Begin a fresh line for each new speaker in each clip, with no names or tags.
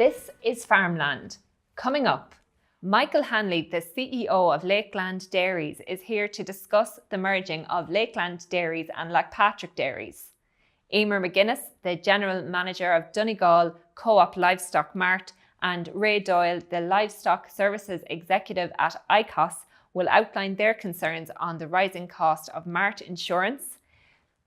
This is FarmLand. Coming up, Michael Hanley, the CEO of Lakeland Dairies, is here to discuss the merging of Lakeland Dairies and LacPatrick Dairies. Eimear McGuinness, the General Manager of Donegal Co-op Livestock Mart, and Ray Doyle, the Livestock Services Executive at ICOS, will outline their concerns on the rising cost of Mart insurance.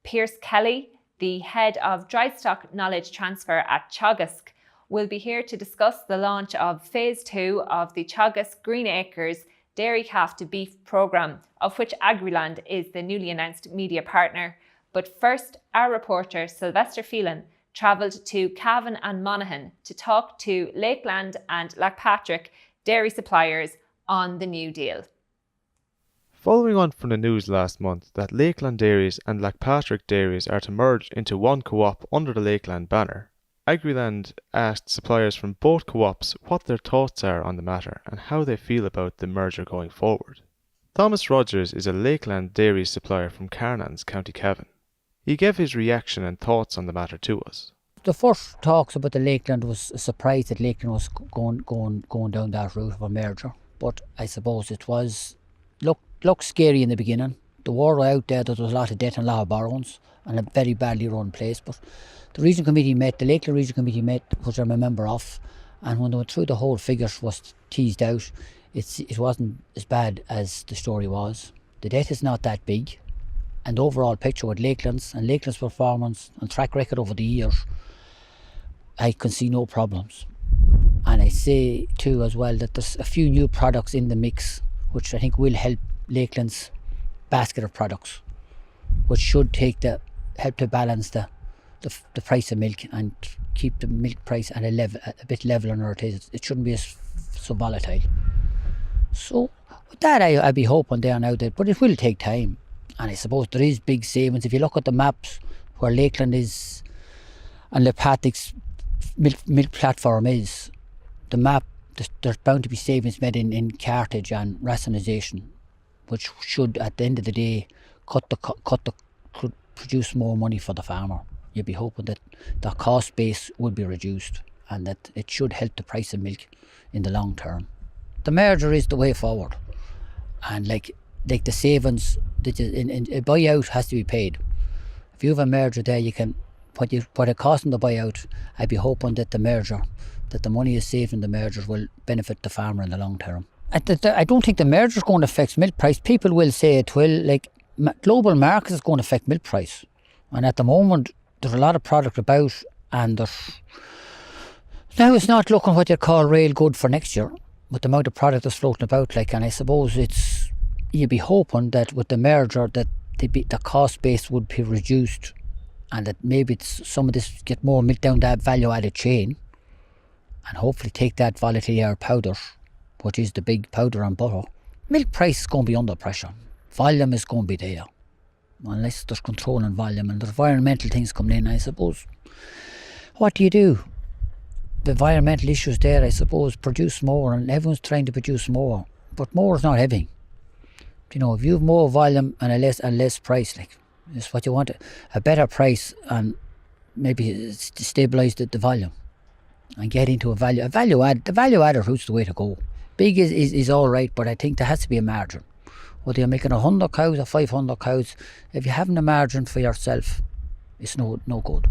Pearse Kelly, the Head of Drystock Knowledge Transfer at Teagasc, will be here to discuss the launch of Phase 2 of the Teagasc Green Acres Dairy Calf to Beef programme, of which FarmLand is the newly announced media partner. But first, our reporter SYLVESTER PHELAN travelled to Cavan and Monaghan to talk to Lakeland and LacPatrick dairy suppliers on the new deal.
Following on from the news last month that Lakeland Dairies and LacPatrick Dairies are to merge into one co-op under the Lakeland banner, FarmLand asked suppliers from both co-ops what their thoughts are on the matter and how they feel about the merger going forward. Thomas Rogers is a Lakeland Dairies supplier from Carnans, County Cavan. He gave his reaction and thoughts on the matter to us.
The first talks about the Lakeland was a surprise that Lakeland was going down that route of a merger. But I suppose it was looked scary in the beginning. The war out there was a lot of debt and a lot of borrowings and a very badly run place. But the Region Committee met, the Lakeland Region Committee met, which I'm a member of, and when they went through the whole figures was teased out, it wasn't as bad as the story was. The debt is not that big, and the overall picture with Lakeland's performance and track record over the years, I can see no problems. And I say too as well that there's a few new products in the mix which I think will help Lakeland's basket of products, which should help to balance the price of milk and keep the milk price at a bit leveler than it is. It shouldn't be so volatile. So with that, I'd be hoping there now that, but it will take time. And I suppose there is big savings. If you look at the maps where Lakeland is and LacPatrick's milk platform is, the map, there's bound to be savings made in cartage and rationalisation, which should, at the end of the day, produce more money for the farmer. You'd be hoping that the cost base would be reduced and that it should help the price of milk in the long term. The merger is the way forward, and like the savings, a buyout has to be paid. If you have a merger there, you can what it costs in the buyout. I'd be hoping that the money is saved in the merger will benefit the farmer in the long term. I don't think the merger is going to affect milk price. People will say it will. Like global markets is going to affect milk price, and at the moment there's a lot of product about, and now it's not looking what you call real good for next year with the amount of product that's floating about. And I suppose you'd be hoping that with the merger that the cost base would be reduced, and that maybe some of this get more milk down that value-added chain, and hopefully take that volatile powder, which is the big powder and butter. Milk price is going to be under pressure. Volume is going to be there, unless there's control on volume, and there's environmental things coming in. I suppose, what do you do? The environmental issues there, I suppose, produce more, and everyone's trying to produce more, but more is not having. You know, if you have more volume and less price, like, it's what you want, a better price, and maybe stabilise the volume and get into a value add. The value added route's the way to go. Big is all right, but I think there has to be a margin. Whether you're making 100 cows or 500 cows, if you're having a margin for yourself, it's no good.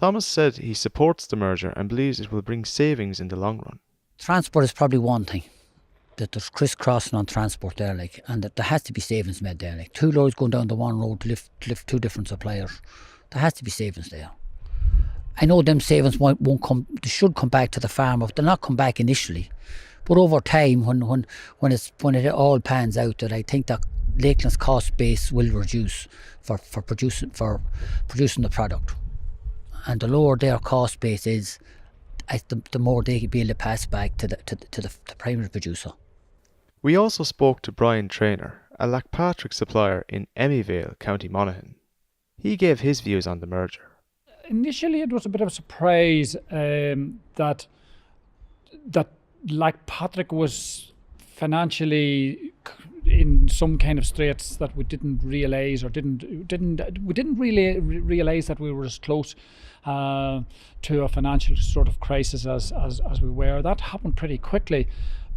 Thomas said he supports the merger and believes it will bring savings in the long run.
Transport is probably one thing. That there's crisscrossing on transport there, and that there has to be savings made there. Like 2 loads going down the one road to lift 2 different suppliers. There has to be savings there. I know them savings won't come. They should come back to the farmer. They'll not come back initially, but over time, when it all pans out, that I think that Lakeland's cost base will reduce for producing the product, and the lower their cost base is, the more they be able to pass back to the primary producer.
We also spoke to Brian TREANOR, a LacPatrick supplier in Emmyvale, County Monaghan. He gave his views on the merger.
Initially, it was a bit of a surprise that LacPatrick was financially in some kind of straits that we didn't realise, or we didn't really realise that we were as close to a financial sort of crisis as we were. That happened pretty quickly,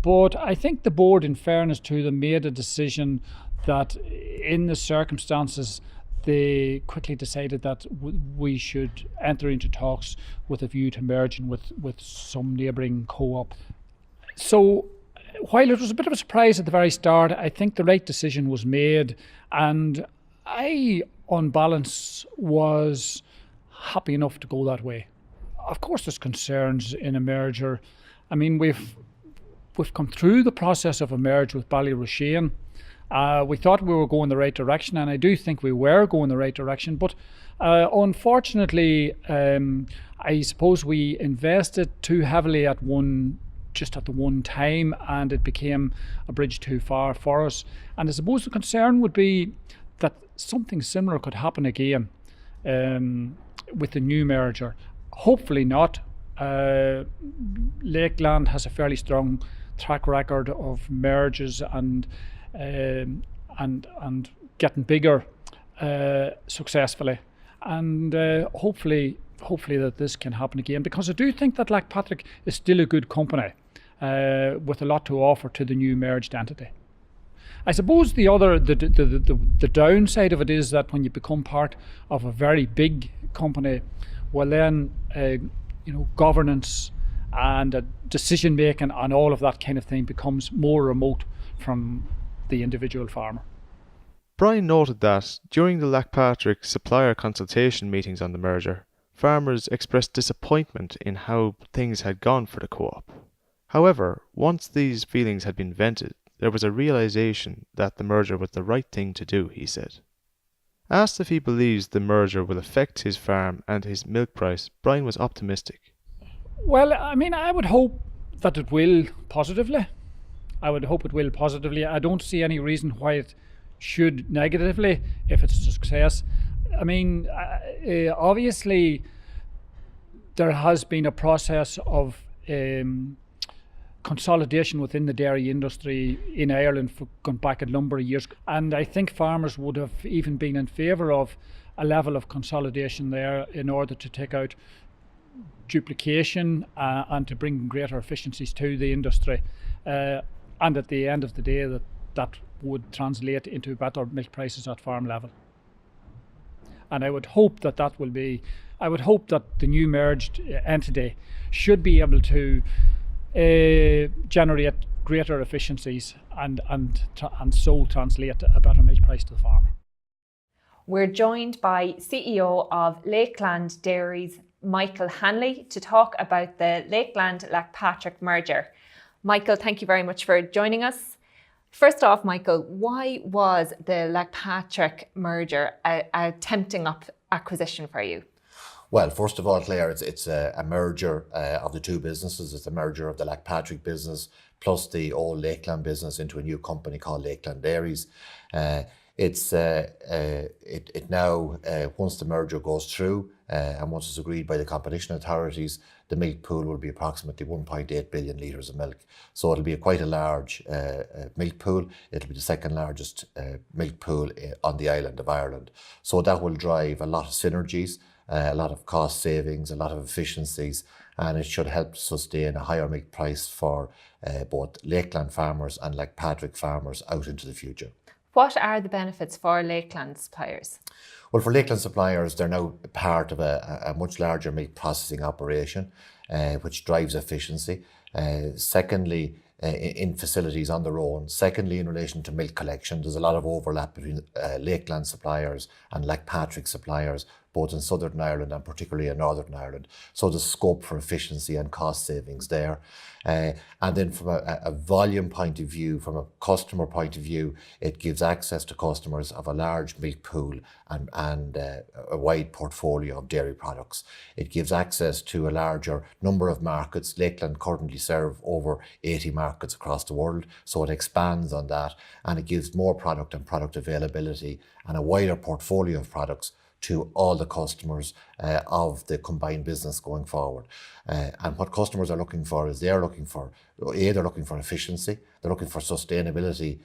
but I think the board, in fairness to them, made a decision that in the circumstances they quickly decided that we should enter into talks with a view to merging with some neighbouring co-op. So while it was a bit of a surprise at the very start, I think the right decision was made, and I, on balance, was happy enough to go that way. Of course there's concerns in a merger. I mean, we've come through the process of a merge with Ballyrushean. We thought we were going the right direction, and I do think we were going the right direction, but unfortunately, I suppose we invested too heavily just at the one time, and it became a bridge too far for us. And I suppose the concern would be that something similar could happen again with the new merger. Hopefully not. Lakeland has a fairly strong track record of mergers and getting bigger successfutly, and hopefully that this can happen again, because I do think that LacPatrick is still a good company with a lot to offer to the new merged entity. I suppose the downside of it is that when you become part of a very big company, well then governance and decision making and all of that kind of thing becomes more remote from the individual farmer.
Brian noted that during the LacPatrick supplier consultation meetings on the merger, farmers expressed disappointment in how things had gone for the co-op. However, once these feelings had been vented, there was a realisation that the merger was the right thing to do, he said. Asked if he believes the merger will affect his farm and his milk price, Brian was optimistic.
Well, I mean, I would hope that it will positively. I don't see any reason why it should negatively if it's a success. I mean, obviously there has been a process of consolidation within the dairy industry in Ireland for going back a number of years, and I think farmers would have even been in favour of a level of consolidation there in order to take out duplication and to bring greater efficiencies to the industry. And at the end of the day, that would translate into better milk prices at farm level. And I would hope that the new merged entity should be able to generate greater efficiencies and so translate a better milk price to the farmer.
We're joined by CEO of Lakeland Dairies, Michael Hanley, to talk about the Lakeland-LacPatrick merger. Michael, thank you very much for joining us. First off, Michael, why was the LacPatrick merger a tempting acquisition for you?
Well, first of all, Claire, it's a merger of the two businesses. It's a merger of the LacPatrick business plus the old Lakeland business into a new company called Lakeland Dairies. It now, once the merger goes through and once it's agreed by the competition authorities, the milk pool will be approximately 1.8 billion litres of milk. So it'll be quite a large milk pool. It'll be the second largest milk pool on the island of Ireland. So that will drive a lot of synergies, a lot of cost savings, a lot of efficiencies, and it should help sustain a higher milk price for both Lakeland farmers and LacPatrick farmers out into the future.
What are the benefits for Lakeland suppliers?
Well, for Lakeland suppliers, they're now part of a much larger milk processing operation, which drives efficiency. Secondly, in facilities on their own. Secondly, in relation to milk collection, there's a lot of overlap between Lakeland suppliers and LacPatrick suppliers, both in Southern Ireland and particularly in Northern Ireland. So there's scope for efficiency and cost savings there. And then from a volume point of view, from a customer point of view, it gives access to customers of a large milk pool and a wide portfolio of dairy products. It gives access to a larger number of markets. Lakeland currently serve over 80 markets across the world, so it expands on that, and it gives more product and product availability and a wider portfolio of products to all the customers of the combined business going forward. And what customers are looking for is they're looking for efficiency, they're looking for sustainability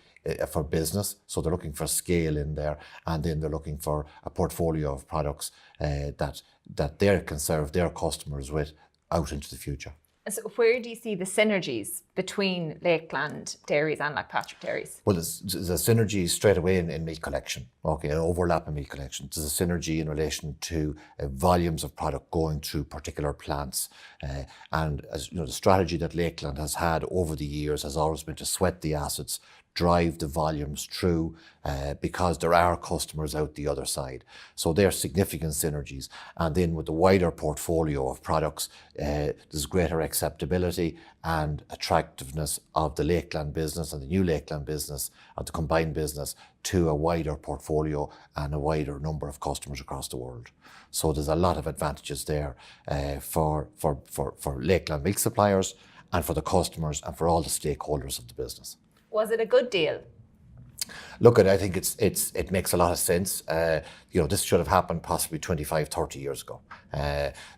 for business, so they're looking for scale in there, and then they're looking for a portfolio of products that they can serve their customers with out into the future.
So where do you see the synergies between Lakeland Dairies and LacPatrick Dairies?
Well, there's a synergy straight away in meat collection, an overlap in meat collection. There's a synergy in relation to volumes of product going through particular plants. And as you know, the strategy that Lakeland has had over the years has always been to sweat the assets, drive the volumes through, because there are customers out the other side. So there are significant synergies. And then with the wider portfolio of products, there's greater acceptability and attractiveness of the Lakeland business and the new Lakeland business, of the combined business, to a wider portfolio and a wider number of customers across the world. So there's a lot of advantages there for Lakeland milk suppliers and for the customers and for all the stakeholders of the business.
Was it a good deal?
Look, I think it makes a lot of sense. This should have happened possibly 25, 30 years ago.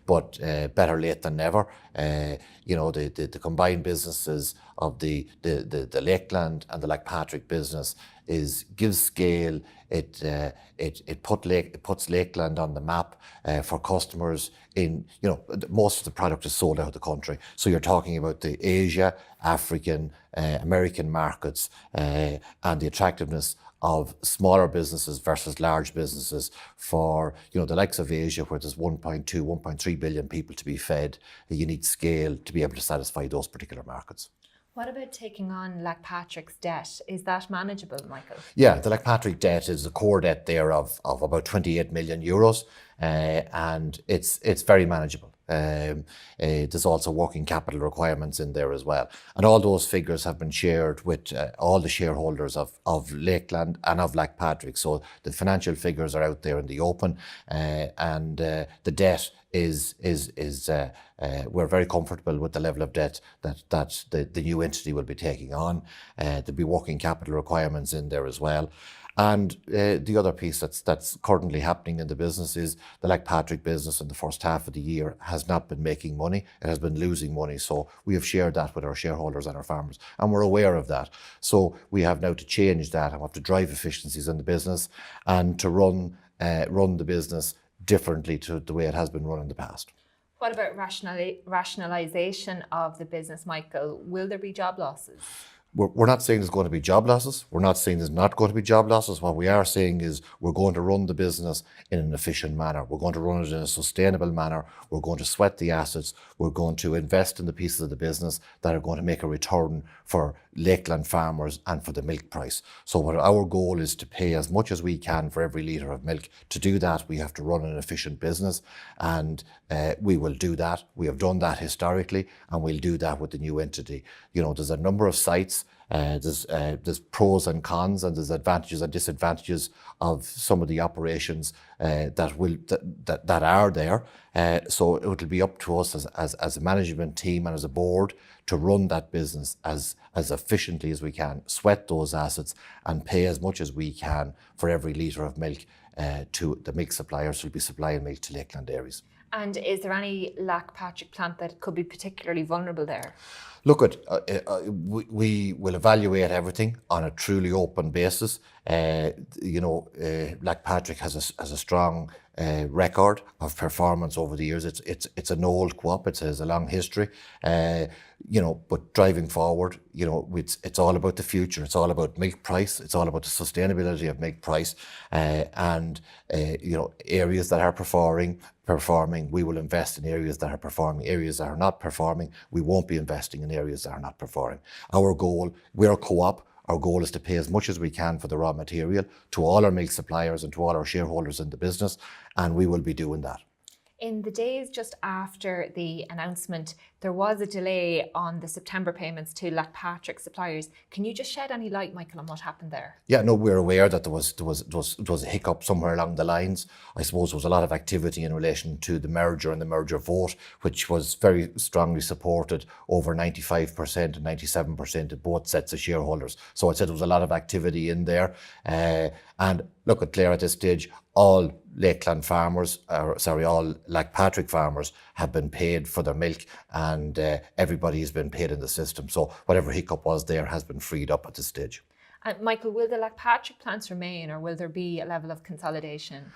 But better late than never. The combined businesses of the Lakeland and the LacPatrick business gives scale. It puts Lakeland on the map for customers in, most of the product is sold out of the country. So you're talking about the Asia, African, American markets, and the attractiveness of smaller businesses versus large businesses for, the likes of Asia, where there's 1.2, 1.3 billion people to be fed. You need scale to be able to satisfy those particular markets.
What about taking on LacPatrick's debt? Is that manageable, Michael?
Yeah, the LacPatrick debt is a core debt there of about 28 million euros, and it's very manageable. There's also working capital requirements in there as well. And all those figures have been shared with all the shareholders of Lakeland and of LacPatrick. So the financial figures are out there in the open, and the debt is we're very comfortable with the level of debt that the new entity will be taking on. There'll be working capital requirements in there as well. And the other piece that's currently happening in the business is the LacPatrick business in the first half of the year has not been making money. It has been losing money. So we have shared that with our shareholders and our farmers, and we're aware of that. So we have now to change that, and we have to drive efficiencies in the business and to run the business differently to the way it has been run in the past.
What about rationalisation of the business, Michael? Will there be job losses?
We're not saying there's going to be job losses. We're not saying there's not going to be job losses. What we are saying is we're going to run the business in an efficient manner. We're going to run it in a sustainable manner. We're going to sweat the assets. We're going to invest in the pieces of the business that are going to make a return for Lakeland farmers and for the milk price. So what our goal is to pay as much as we can for every litre of milk. To do that, we have to run an efficient business, and we will do that. We have done that historically, and we'll do that with the new entity. There's a number of sites. There's pros and cons, and there's advantages and disadvantages of some of the operations that are there. So it will be up to us as a management team and as a board to run that business as efficiently as we can, sweat those assets, and pay as much as we can for every litre of milk to the milk suppliers who will be supplying milk to Lakeland Dairies.
And is there any LacPatrick plant that could be particularly vulnerable there?
Look, we will evaluate everything on a truly open basis. LacPatrick has a strong record of performance over the years. It's an old co-op. It has a long history. But driving forward, it's all about the future. It's all about milk price. It's all about the sustainability of milk price, and areas that are performing, we will invest in areas that are performing. Areas that are not performing, we won't be investing in areas that are not performing. Our goal, we're a co-op. Our goal is to pay as much as we can for the raw material to all our milk suppliers and to all our shareholders in the business, and we will be doing that.
In the days just after the announcement, there was a delay on the September payments to LacPatrick suppliers. Can you just shed any light, Michael, on what happened there?
Yeah, no, we're aware that there was a hiccup somewhere along the lines. I suppose there was a lot of activity in relation to the merger and the merger vote, which was very strongly supported, over 95% and 97% of both sets of shareholders. So I said there was a lot of activity in there. And look, Claire, at this stage, all Lakeland farmers, all LacPatrick farmers have been paid for their milk, and everybody has been paid in the system. So whatever hiccup was there has been freed up at this stage.
And Michael, will the LacPatrick plants remain, or will there be a level of consolidation?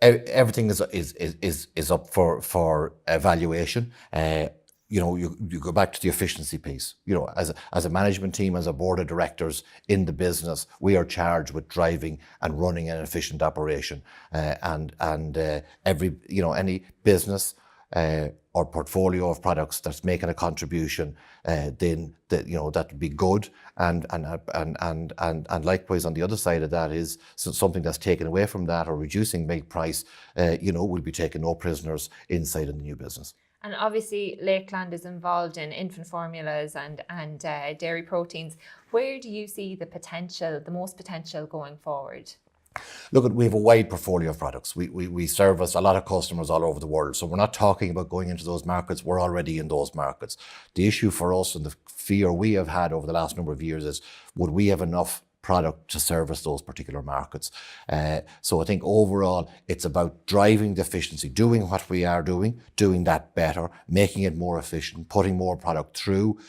Everything is up for evaluation. You go back to the efficiency piece. As a management team, as a board of directors in the business, we are charged with driving and running an efficient operation. Any business or portfolio of products that's making a contribution, then that would be good. And likewise, on the other side of that is something that's taken away from that or reducing milk price. We'll be taking no prisoners inside of the new business.
And obviously, Lakeland is involved in infant formulas and dairy proteins. Where do you see the most potential going forward?
Look, we have a wide portfolio of products. We service a lot of customers all over the world. So we're not talking about going into those markets. We're already in those markets. The issue for us and the fear we have had over the last number of years is, would we have enough product to service those particular markets? So I think overall, it's about driving the efficiency, doing what we are doing that better, making it more efficient, putting more product through,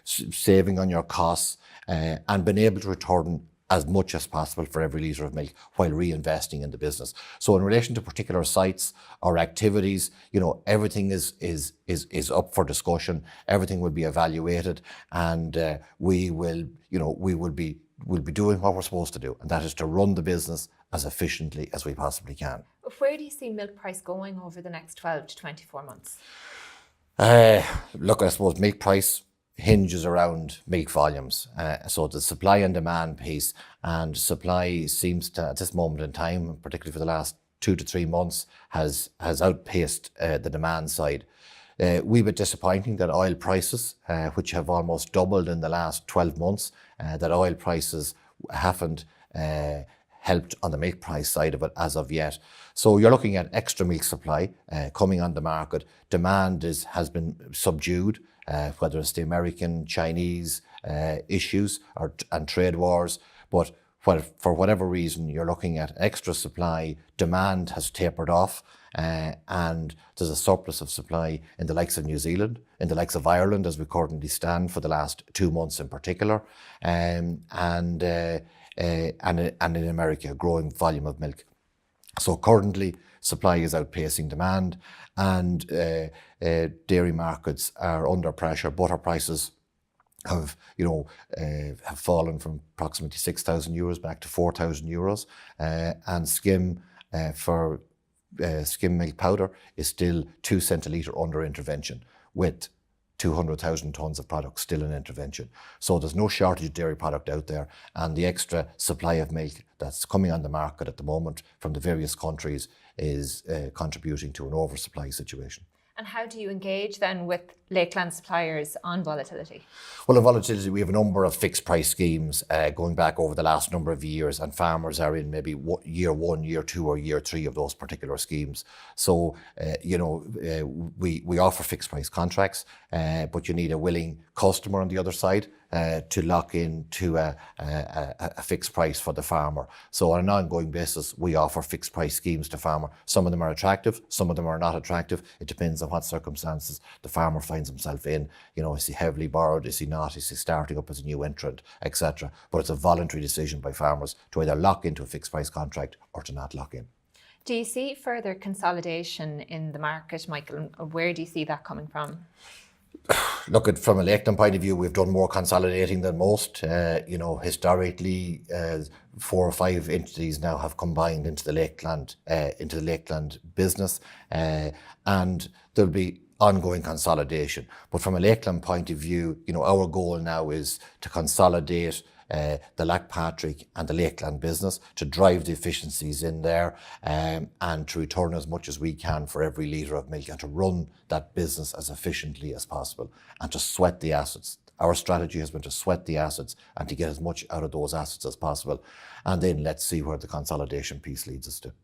saving on your costs, and being able to return as much as possible for every litre of milk while reinvesting in the business. So in relation to particular sites or activities, everything is up for discussion. Everything will be evaluated, and we'll be doing what we're supposed to do, and that is to run the business as efficiently as we possibly can.
Where do you see milk price going over the next 12 to 24 months?
Look, I suppose milk price hinges around milk volumes. So the supply and demand piece, and supply seems to, at this moment in time, particularly for the last 2 to 3 months, has outpaced the demand side. We've been disappointing that oil prices, which have almost doubled in the last 12 months, that oil prices haven't helped on the milk price side of it as of yet. So you're looking at extra milk supply coming on the market. Demand has been subdued, whether it's the American, Chinese issues and trade wars. But for whatever reason, you're looking at extra supply. Demand has tapered off, and there's a surplus of supply in the likes of New Zealand, in the likes of Ireland, as we currently stand for the last 2 months in particular, and in America, a growing volume of milk. So currently, supply is outpacing demand, and dairy markets are under pressure. Butter prices have fallen from approximately €6,000 back to €4,000, and skim for skim milk powder is still 2 cents a litre under intervention, with 200,000 tonnes of product still in intervention. So there's no shortage of dairy product out there, and the extra supply of milk that's coming on the market at the moment from the various countries is contributing to an oversupply situation.
And how do you engage then with Lakeland suppliers on volatility?
Well, on volatility, we have a number of fixed price schemes going back over the last number of years, and farmers are in maybe year 1, year 2 or year 3 of those particular schemes. So, we offer fixed price contracts, but you need a willing customer on the other side to lock in to a fixed price for the farmer. So on an ongoing basis, we offer fixed price schemes to farmer. Some of them are attractive, some of them are not attractive. It depends on what circumstances the farmer finds himself in. Is he heavily borrowed? Is he not? Is he starting up as a new entrant, etc.? But it's a voluntary decision by farmers to either lock into a fixed price contract or to not lock in.
Do you see further consolidation in the market, Michael? Where do you see that coming from?
Look, from a Lakeland point of view, we've done more consolidating than most. Historically, 4 or 5 entities now have combined into the Lakeland business, and there'll be ongoing consolidation. But from a Lakeland point of view, our goal now is to consolidate the LacPatrick and the Lakeland business, to drive the efficiencies in there, and to return as much as we can for every litre of milk, and to run that business as efficiently as possible, and to sweat the assets. Our strategy has been to sweat the assets and to get as much out of those assets as possible. And then let's see where the consolidation piece leads us to.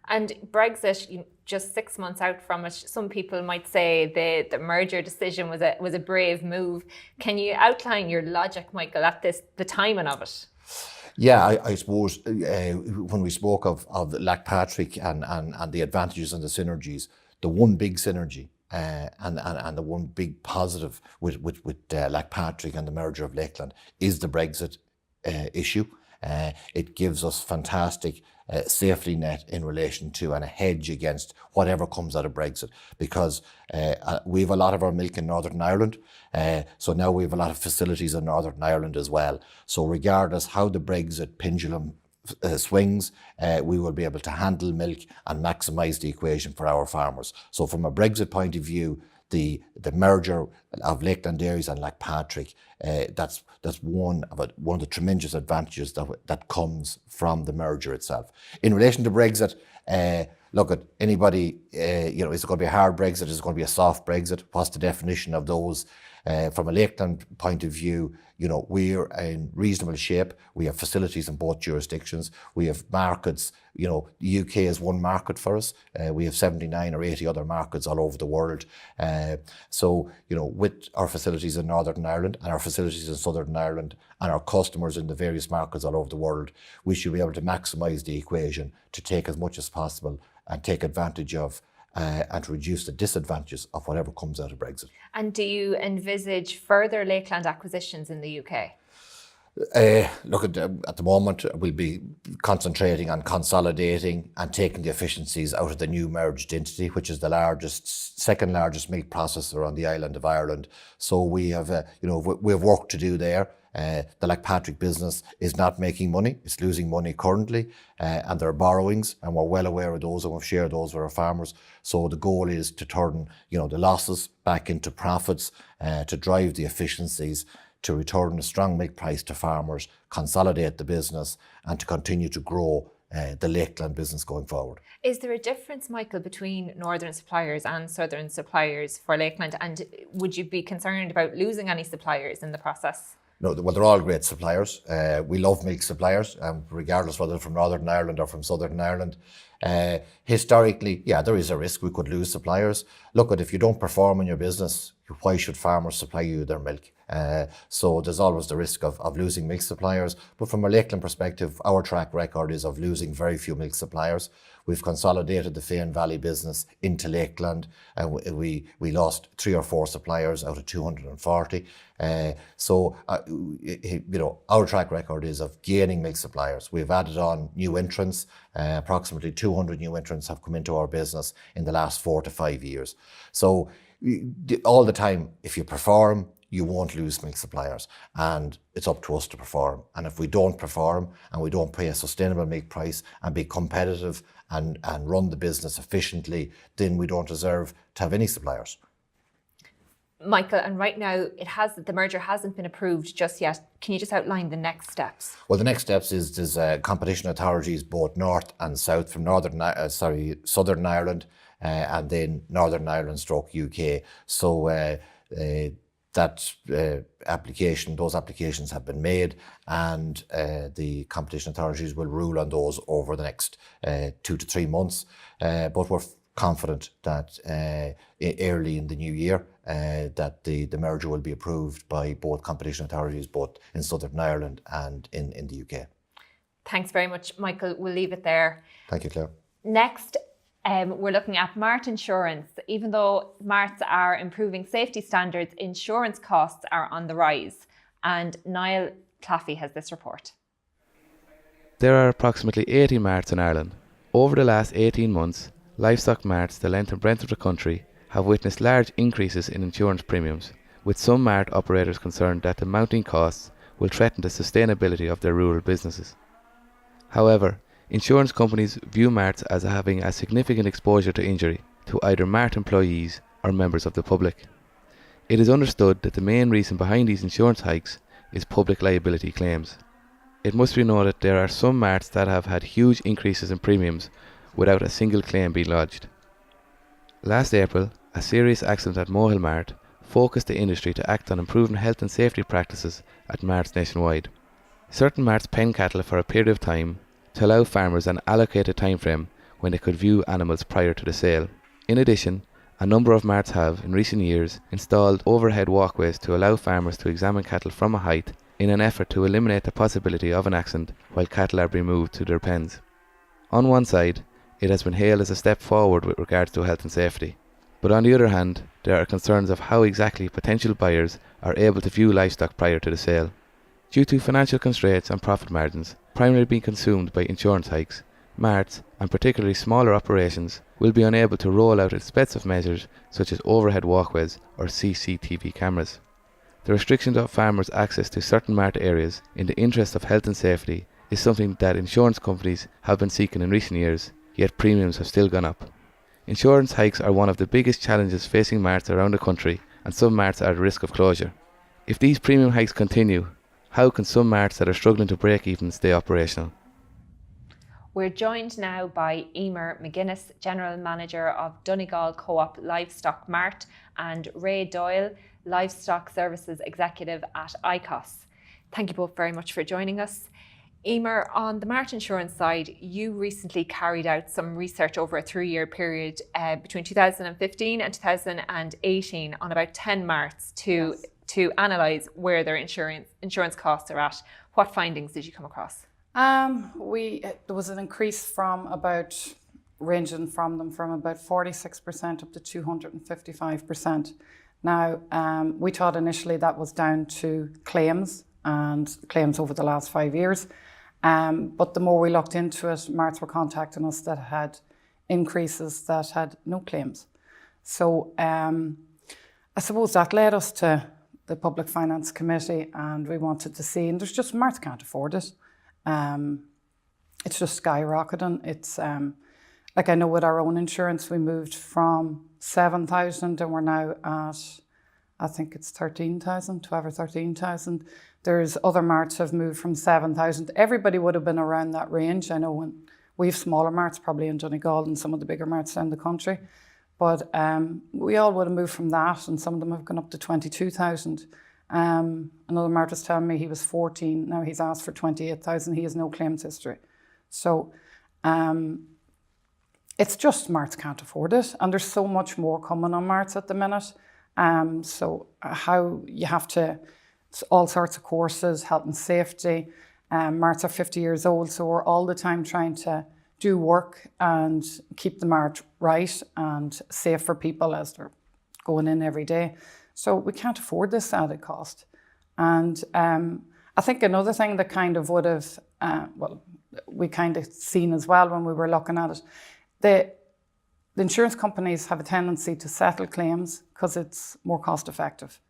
And Brexit, just 6 months out from it, some people might say the merger decision was a brave move. Can you outline your logic, Michael, at the timing of it?
Yeah, I suppose when we spoke of LacPatrick and the advantages and the synergies, the one big synergy and the one big positive with LacPatrick and the merger of Lakeland is the Brexit issue. It gives us fantastic safety net in relation to and a hedge against whatever comes out of Brexit, because we have a lot of our milk in Northern Ireland, so now we have a lot of facilities in Northern Ireland as well. So regardless how the Brexit pendulum swings, we will be able to handle milk and maximise the equation for our farmers. So from a Brexit point of view, the merger of Lakeland Dairies and LacPatrick, that's one of the tremendous advantages that comes from the merger itself. In relation to Brexit, look at anybody, is it going to be a hard Brexit? Is it going to be a soft Brexit? What's the definition of those? From a Lakeland point of view, we're in reasonable shape. We have facilities in both jurisdictions. We have markets. The UK is one market for us. We have 79 or 80 other markets all over the world. So, with our facilities in Northern Ireland and our facilities in Southern Ireland and our customers in the various markets all over the world, we should be able to maximise the equation to take as much as possible and take advantage of and to reduce the disadvantages of whatever comes out of Brexit.
And do you envisage further Lakeland acquisitions in the UK?
Look, at the moment, we'll be concentrating on consolidating and taking the efficiencies out of the new merged entity, which is the second largest milk processor on the island of Ireland. So we have, we have work to do there. The LacPatrick business is not making money. It's losing money currently, and there are borrowings, and we're well aware of those, and we've shared those with our farmers. So the goal is to turn, the losses back into profits, to drive the efficiencies, to return a strong milk price to farmers, consolidate the business, and to continue to grow the Lakeland business going forward.
Is there a difference, Michael, between northern suppliers and southern suppliers for Lakeland? And would you be concerned about losing any suppliers in the process?
No, well, they're all great suppliers. We love milk suppliers, regardless whether they're from Northern Ireland or from Southern Ireland. Historically, there is a risk we could lose suppliers. Look, if you don't perform in your business, why should farmers supply you their milk? So there's always the risk of losing milk suppliers. But from a Lakeland perspective, our track record is of losing very few milk suppliers. We've consolidated the Féin Valley business into Lakeland, and we lost 3 or 4 suppliers out of 240. So our track record is of gaining milk suppliers. We've added on new entrants. Approximately 200 new entrants have come into our business in the last 4 to 5 years. So all the time, if you perform, you won't lose milk suppliers, and it's up to us to perform. And if we don't perform and we don't pay a sustainable milk price and be competitive and run the business efficiently, then we don't deserve to have any suppliers.
Michael, and right now the merger hasn't been approved just yet. Can you just outline the next steps? Well,
the next steps is competition authorities both north and south from Southern Ireland and then Northern Ireland / UK. So those applications have been made, and the competition authorities will rule on those over the next 2 to 3 months. But we're confident that early in the new year that the merger will be approved by both competition authorities, both in Southern Ireland and in the UK.
Thanks very much, Michael. We'll leave it there.
Thank you, Claire.
Next, we're looking at Mart insurance. Even though Marts are improving safety standards, insurance costs are on the rise. And NIALL CLAFFEY has this report.
There are approximately 80 Marts in Ireland. Over the last 18 months, livestock Marts the length and breadth of the country have witnessed large increases in insurance premiums, with some Mart operators concerned that the mounting costs will threaten the sustainability of their rural businesses. However, insurance companies view Marts as having a significant exposure to injury to either Mart employees or members of the public. It is understood that the main reason behind these insurance hikes is public liability claims. It must be noted there are some Marts that have had huge increases in premiums without a single claim being lodged. Last April, a serious accident at Mohill Mart focused the industry to act on improving health and safety practices at Marts nationwide. Certain Marts pen cattle for a period of time to allow farmers an allocated time frame when they could view animals prior to the sale. In addition, a number of Marts have, in recent years, installed overhead walkways to allow farmers to examine cattle from a height in an effort to eliminate the possibility of an accident while cattle are being moved to their pens. On one side, it has been hailed as a step forward with regards to health and safety, but on the other hand, there are concerns of how exactly potential buyers are able to view livestock prior to the sale. Due to financial constraints and profit margins primarily being consumed by insurance hikes, marts, and particularly smaller operations, will be unable to roll out expensive measures such as overhead walkways or CCTV cameras. The restriction of farmers' access to certain mart areas in the interest of health and safety is something that insurance companies have been seeking in recent years, yet premiums have still gone up. Insurance hikes are one of the biggest challenges facing marts around the country, and some marts are at risk of closure. If these premium hikes continue, how can some marts that are struggling to break even stay operational?
We're joined now by Eimear McGuinness, General Manager of Donegal Co-op Livestock Mart, and Ray Doyle, Livestock Services Executive at ICOS. Thank you both very much for joining us. Eimear, on the Mart insurance side, you recently carried out some research over a 3-year period between 2015 and 2018 on about 10 marts to analyse where their insurance costs are at. What findings did you come across?
There was an increase from ranging from about 46% up to 255%. Now, we thought initially that was down to claims over the last 5 years. But the more we looked into it, marts were contacting us that had increases that had no claims. So I suppose that led us to the Public Finance Committee, and we wanted to see, and marts can't afford it. It's just skyrocketing. It's like, I know with our own insurance, we moved from 7,000 and we're now at, I think it's 13,000, 12 or 13,000. There's other marts have moved from 7,000. Everybody would have been around that range. I know when we have smaller marts, probably in Donegal and some of the bigger marts down the country. But we all would have moved from that, and some of them have gone up to 22,000. Another mart was telling me he was 14, now he's asked for 28,000. He has no claims history. So it's just marts can't afford it, and there's so much more coming on marts at the minute. So how you have to, all sorts of courses, health and safety. Marts are 50 years old, so we're all the time trying to do work and keep the mart right and safe for people as they're going in every day. So we can't afford this added cost. And I think another thing that kind of would have, we kind of seen as well when we were looking at it, the insurance companies have a tendency to settle claims because it's more cost effective.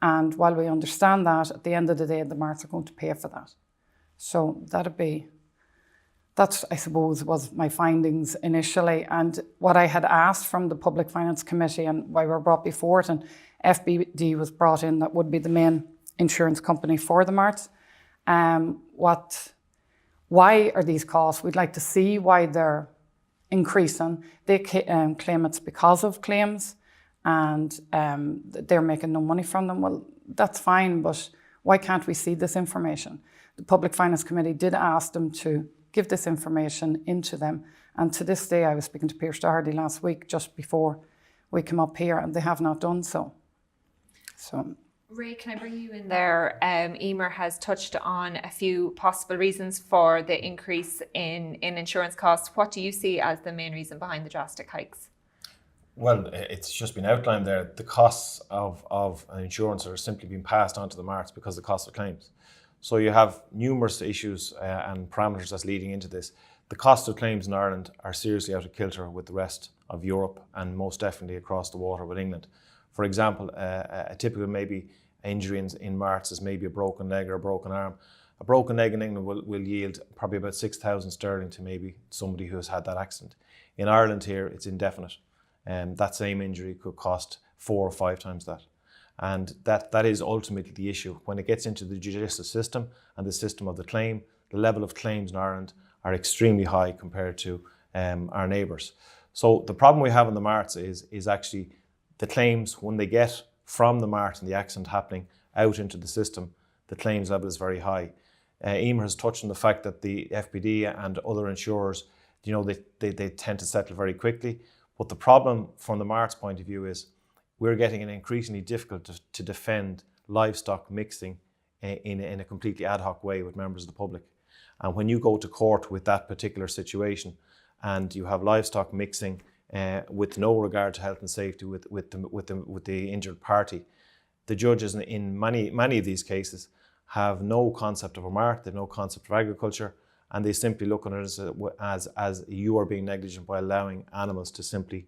And while we understand that, at the end of the day, the marts are going to pay for that. So that, I suppose, was my findings initially. And what I had asked from the Public Finance Committee and why we were brought before it, and FBD was brought in, that would be the main insurance company for the marts. Why are these costs? We'd like to see why they're increasing. They claim it's because of claims and they're making no money from them. Well, that's fine, but why can't we see this information? The Public Finance Committee did ask them to give this information into them. And to this day, I was speaking to Pearse Kelly last week, just before we came up here, and they have not done so.
Ray, can I bring you in there? Eimear has touched on a few possible reasons for the increase in insurance costs. What do you see as the main reason behind the drastic hikes?
Well, it's just been outlined there. The costs of insurance are simply being passed on to the marts because of the cost of claims. So you have numerous issues and parameters that's leading into this. The cost of claims in Ireland are seriously out of kilter with the rest of Europe, and most definitely across the water with England. For example, a typical maybe injury in marts is maybe a broken leg or a broken arm. A broken leg in England will yield probably about 6,000 sterling to maybe somebody who has had that accident. In Ireland here, it's indefinite. That same injury could cost 4 or 5 times that. And that is ultimately the issue. When it gets into the judicial system and the system of the claim, the level of claims in Ireland are extremely high compared to our neighbours. So the problem we have in the marts is actually the claims, when they get from the mart and the accident happening out into the system, the claims level is very high. Eimear has touched on the fact that the FBD and other insurers, they tend to settle very quickly. But the problem from the mart's point of view is we're getting it increasingly difficult to defend livestock mixing in a completely ad hoc way with members of the public. And when you go to court with that particular situation and you have livestock mixing with no regard to health and safety with the injured party, the judges in many of these cases have no concept of a mart, they have no concept of agriculture, and they simply look at it as you are being negligent by allowing animals to simply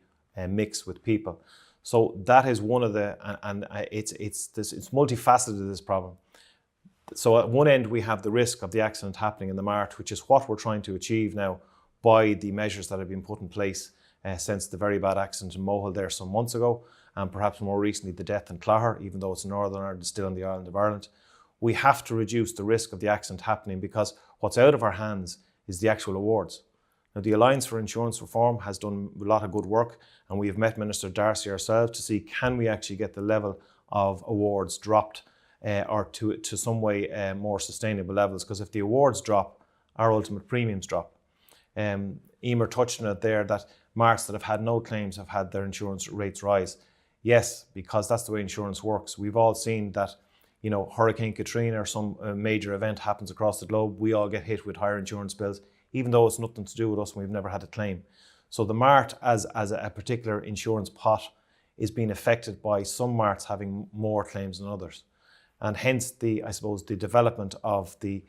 mix with people. So that is one of the, and it's multifaceted, this problem. So at one end we have the risk of the accident happening in the mart, which is what we're trying to achieve now by the measures that have been put in place since the very bad accident in Mohill there some months ago, and perhaps more recently the death in Clare, even though it's in Northern Ireland, it's still in the island of Ireland. We have to reduce the risk of the accident happening, because what's out of our hands is the actual awards. Now, the Alliance for Insurance Reform has done a lot of good work, and we have met Minister Darcy ourselves to see, can we actually get the level of awards dropped or to some way more sustainable levels, because if the awards drop, our ultimate premiums drop. Eimear touched on it there, that marts that have had no claims have had their insurance rates rise. Yes, because that's the way insurance works. We've all seen that, you know, Hurricane Katrina or some major event happens across the globe, we all get hit with higher insurance bills, even though it's nothing to do with us and we've never had a claim. So the mart as a particular insurance pot is being affected by some marts having more claims than others. And hence I suppose the development of the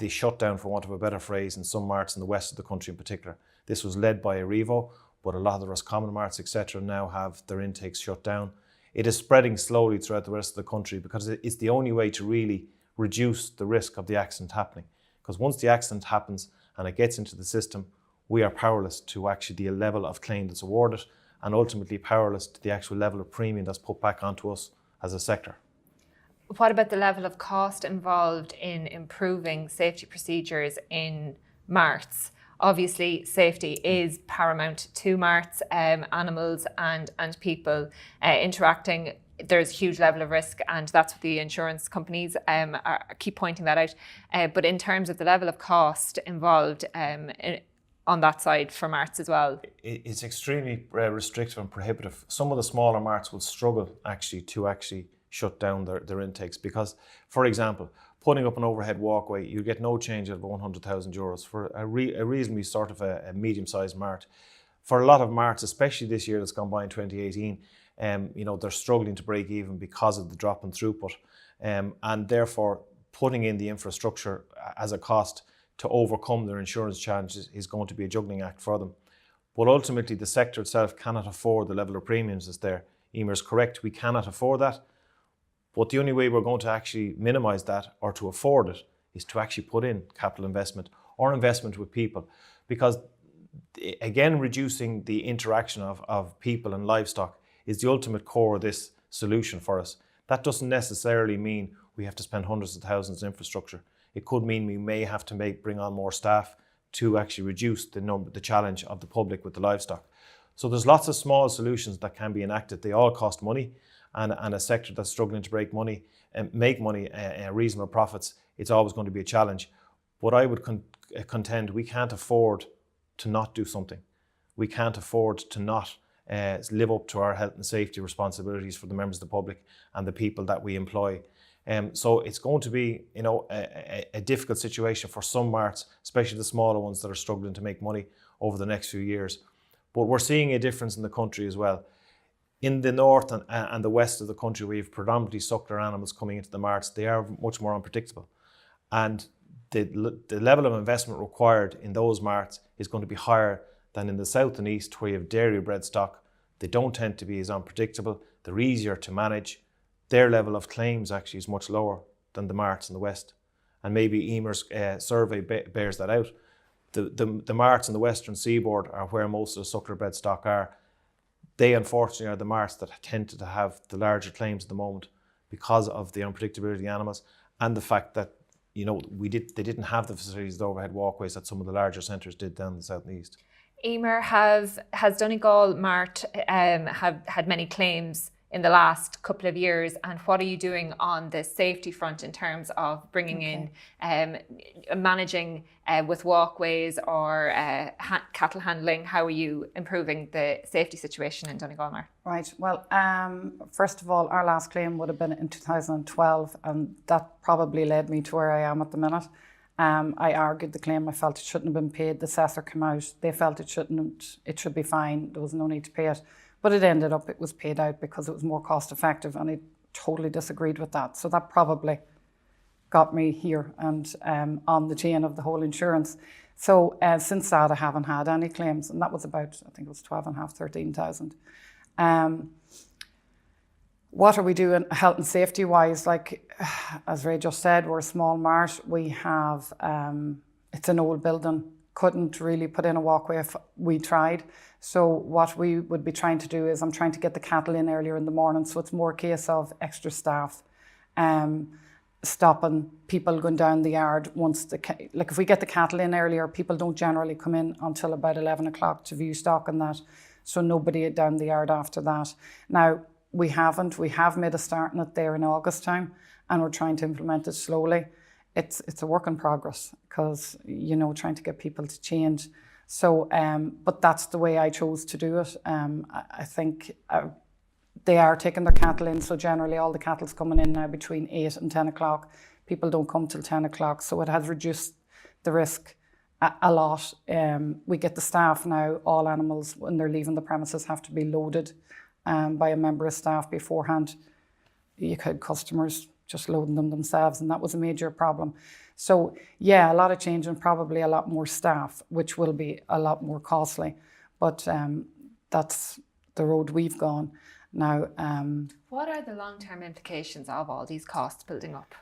shutdown, for want of a better phrase, in some marts in the west of the country in particular. This was led by Arrivo, but a lot of the Roscommon marts, etc., now have their intakes shut down. It is spreading slowly throughout the rest of the country because it's the only way to really reduce the risk of the accident happening. Because once the accident happens and it gets into the system, we are powerless to actually the level of claim that's awarded, and ultimately powerless to the actual level of premium that's put back onto us as a sector.
What about the level of cost involved in improving safety procedures in marts? Obviously, safety is paramount to marts, animals and people there's a huge level of risk, and that's what the insurance companies keep pointing that out. But in terms of the level of cost involved on that side for marts as well,
it's extremely restrictive and prohibitive. Some of the smaller marts will struggle to shut down their intakes because, for example, putting up an overhead walkway, you get no change of €100,000 for a reasonably sort of a medium-sized mart. For a lot of marts, especially this year that's gone by in 2018, they're struggling to break even because of the drop in throughput, and therefore putting in the infrastructure as a cost to overcome their insurance challenges is going to be a juggling act for them. But ultimately, the sector itself cannot afford the level of premiums that's there. Eimear is correct, we cannot afford that. But the only way we're going to actually minimise that or to afford it is to actually put in capital investment or investment with people. Because again, reducing the interaction of people and livestock is the ultimate core of this solution for us. That doesn't necessarily mean we have to spend hundreds of thousands in infrastructure. It could mean we may have to bring on more staff to actually reduce the challenge of the public with the livestock. So there's lots of small solutions that can be enacted. They all cost money. And a sector that's struggling to make money, reasonable profits, it's always going to be a challenge. But I would contend we can't afford to not do something. We can't afford to not live up to our health and safety responsibilities for the members of the public and the people that we employ. So it's going to be, a difficult situation for some marts, especially the smaller ones that are struggling to make money over the next few years. But we're seeing a difference in the country as well. In the north and the west of the country, we have predominantly suckler animals coming into the marts. They are much more unpredictable. And the level of investment required in those marts is going to be higher than in the south and east, where you have dairy bred stock. They don't tend to be as unpredictable. They're easier to manage. Their level of claims actually is much lower than the marts in the west. And maybe Eimear's survey bears that out. The marts in the western seaboard are where most of the suckler bred stock are. They unfortunately are the marts that tend to have the larger claims at the moment because of the unpredictability of the animals and the fact that they didn't have the facilities, the overhead walkways that some of the larger centres did down in the south and east.
Eimear, has Donegal Mart have had many claims in the last couple of years, and what are you doing on the safety front in terms of bringing in managing with walkways or cattle handling? How are you improving the safety situation in Donegal, Mart?
Right. Well, first of all, our last claim would have been in 2012, and that probably led me to where I am at the minute. I argued the claim. I felt it shouldn't have been paid. The assessor came out. They felt it shouldn't. It should be fine. There was no need to pay it. But it ended up, it was paid out because it was more cost effective, and I totally disagreed with that. So that probably got me here and on the chain of the whole insurance. So since that, I haven't had any claims, and that was about, I think it was 12,500, 13,000. What are we doing health and safety wise? Like, as Ray just said, we're a small mart. We have, it's an old building, couldn't really put in a walkway if we tried. So what we would be trying to do is I'm trying to get the cattle in earlier in the morning. So it's more a case of extra staff, stopping people going down the yard once like if we get the cattle in earlier, people don't generally come in until about 11 o'clock to view stock and that. So nobody down the yard after that. Now, we have made a start on it there in August time, and we're trying to implement it slowly. It's a work in progress because, you know, trying to get people to change. So, but that's the way I chose to do it. I think they are taking their cattle in. So generally all the cattle's coming in now between 8 and 10 o'clock. People don't come till 10 o'clock. So it has reduced the risk a lot. We get the staff now, all animals when they're leaving the premises have to be loaded by a member of staff beforehand. You had customers just loading them themselves, and that was a major problem. So yeah, a lot of change and probably a lot more staff, which will be a lot more costly. But that's the road we've gone now.
What are the long-term implications of all these costs building up?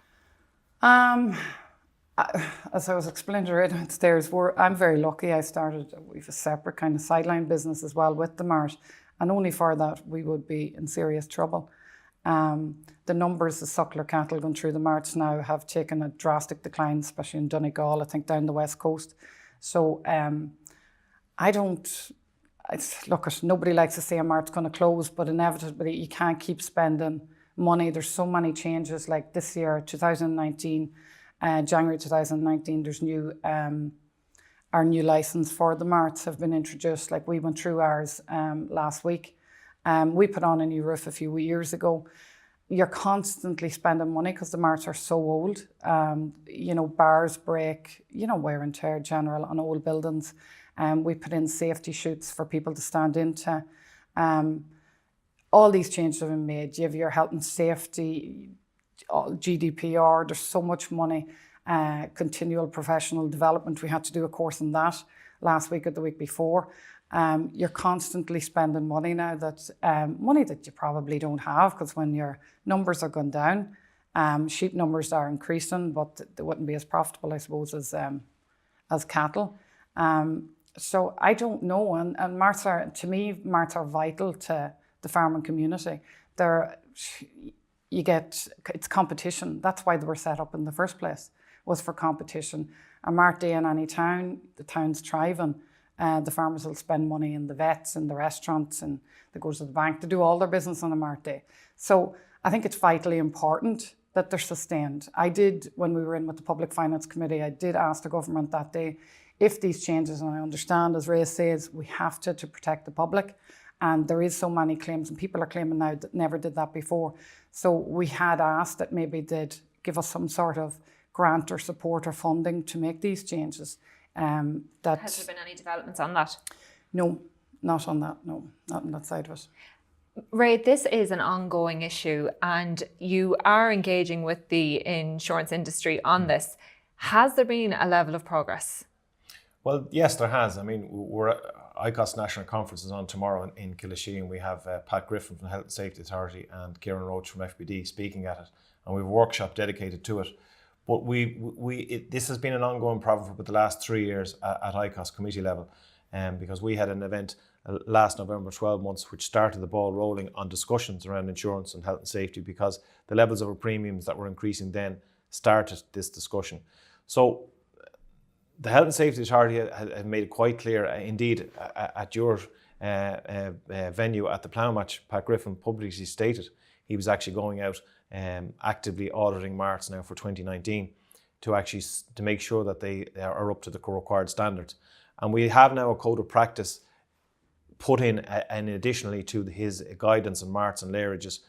As I was explaining right downstairs, I'm very lucky. We've a separate kind of sideline business as well with the Mart, and only for that we would be in serious trouble. The numbers of suckler cattle going through the marts now have taken a drastic decline, especially in Donegal, I think down the west coast. So nobody likes to say a mart's going to close, but inevitably you can't keep spending money. There's so many changes, like this year, 2019, January 2019, there's our new licence for the marts have been introduced. Like we went through ours last week. We put on a new roof a few years ago. You're constantly spending money because the marts are so old. Bars break, wear and tear general on old buildings. We put in safety chutes for people to stand into. All these changes have been made. You have your health and safety, GDPR, there's so much money. Continual professional development. We had to do a course on that last week or the week before. You're constantly spending money now money that you probably don't have, because when your numbers are going down, sheep numbers are increasing, but they wouldn't be as profitable, I suppose, as cattle. So I don't know, and marts are vital to the farming community. It's competition. That's why they were set up in the first place, was for competition. A mart day in any town, the town's thriving. The farmers will spend money in the vets and the restaurants, and they go to the bank to do all their business on a mart day. So I think it's vitally important that they're sustained. I did, when we were in with the Public Finance Committee, I did ask the government that day if these changes, and I understand, as Ray says, we have to protect the public. And there is so many claims, and people are claiming now that never did that before. So we had asked that maybe they'd give us some sort of grant or support or funding to make these changes. Has there
been any developments on that?
No, not on that. No, not on that side of it.
Ray, this is an ongoing issue, and you are engaging with the insurance industry on this. Has there been a level of progress?
Well, yes, there has. I mean, ICOS National Conference is on tomorrow in Killashy, and we have Pat Griffin from the Health and Safety Authority and Kieran Roach from FBD speaking at it, and we have a workshop dedicated to it. But this has been an ongoing problem for the last 3 years at ICOS committee level, because we had an event last November, 12 months, which started the ball rolling on discussions around insurance and health and safety, because the levels of our premiums that were increasing then started this discussion. So the Health and Safety Authority have made it quite clear, indeed, at your venue at the plough match, Pat Griffin publicly stated he was actually going out actively auditing marts now for 2019 to make sure that they are up to the required standards. And we have now a code of practice put in, and additionally to his guidance on marts and lairages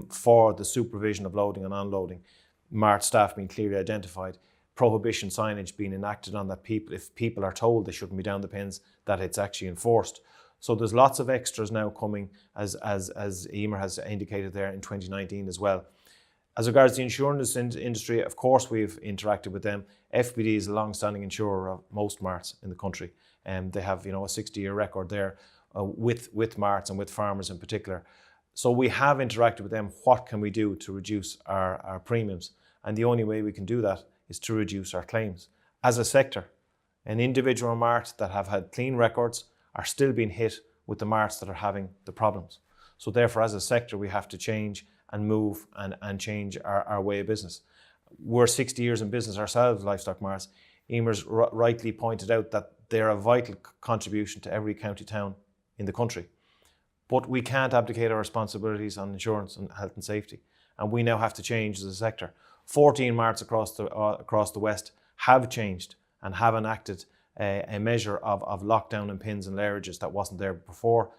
for the supervision of loading and unloading, mart staff being clearly identified, prohibition signage being enacted on that if people are told they shouldn't be down the pins, that it's actually enforced. So there's lots of extras now coming, as Eimear has indicated there, in 2019 as well. As regards the insurance industry, of course we've interacted with them. FBD is a long-standing insurer of most marts in the country, and they have, a 60-year record there with marts and with farmers in particular. So we have interacted with them. What can we do to reduce our premiums? And the only way we can do that is to reduce our claims. As a sector, an individual mart that have had clean records are still being hit with the marts that are having the problems. So therefore, as a sector, we have to change and move and change our way of business. We're 60 years in business ourselves, livestock marts. Eimear's rightly pointed out that they're a vital contribution to every county town in the country. But we can't abdicate our responsibilities on insurance and health and safety. And we now have to change as a sector. 14 marts across the West have changed and have enacted a measure of lockdown and pins and lairages that wasn't there before.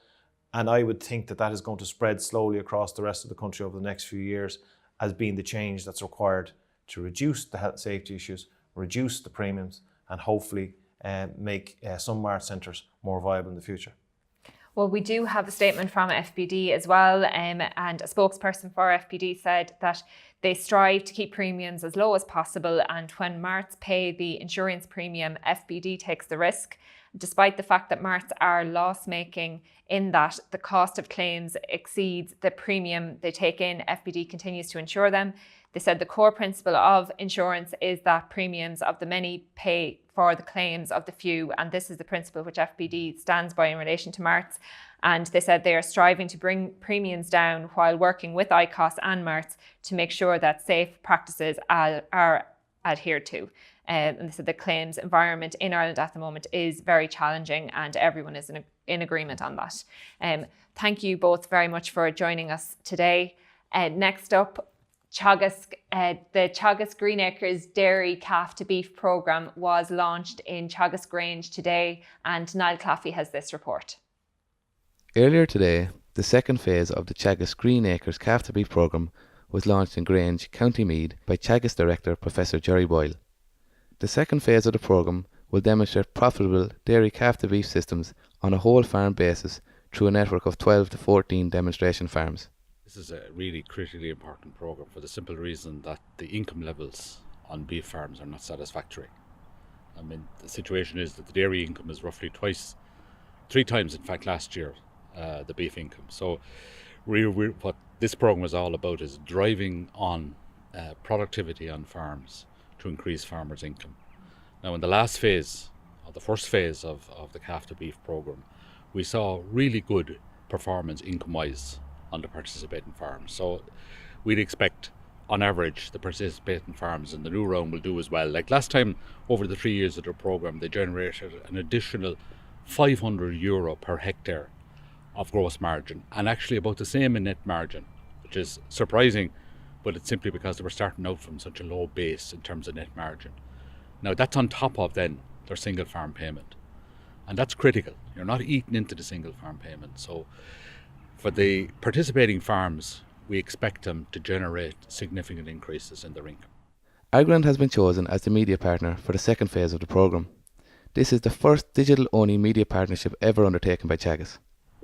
And I would think that is going to spread slowly across the rest of the country over the next few years as being the change that's required to reduce the health and safety issues, reduce the premiums, and hopefully make some mart centres more viable in the future.
Well, we do have a statement from FBD as well, and a spokesperson for FBD said that they strive to keep premiums as low as possible, and when marts pay the insurance premium, FBD takes the risk. Despite the fact that marts are loss-making in that the cost of claims exceeds the premium they take in, FBD continues to insure them. They said the core principle of insurance is that premiums of the many pay for the claims of the few, and this is the principle which FBD stands by in relation to marts. And they said they are striving to bring premiums down while working with ICOS and marts to make sure that safe practices are adhered to. And they said the claims environment in Ireland at the moment is very challenging, and everyone is in agreement on that. Thank you both very much for joining us today. Next up, Teagasc, the Teagasc Green Acres Dairy Calf to Beef programme was launched in Teagasc Grange today, and NIALL CLAFFEY has this report.
Earlier today, the second phase of the Teagasc Green Acres Calf to Beef programme was launched in Grange, County Meath by Teagasc Director Professor Jerry Boyle. The second phase of the programme will demonstrate profitable dairy calf to beef systems on a whole farm basis through a network of 12 to 14 demonstration farms.
This is a really critically important programme for the simple reason that the income levels on beef farms are not satisfactory. I mean, the situation is that the dairy income is roughly three times, in fact, last year, the beef income. So what this programme is all about is driving on productivity on farms to increase farmers' income. Now, in the last phase, or the first phase of the calf to beef programme, we saw really good performance income-wise on the participating farms. So we'd expect, on average, the participating farms in the new round will do as well. Like last time, over the 3 years of the programme, they generated an additional €500 per hectare of gross margin, and actually about the same in net margin, which is surprising, but it's simply because they were starting out from such a low base in terms of net margin. Now that's on top of then their single farm payment, and that's critical. You're not eating into the single farm payment. So for the participating farms, we expect them to generate significant increases in their income.
Ireland has been chosen as the media partner for the second phase of the programme. This is the first digital-only media partnership ever undertaken by Teagasc.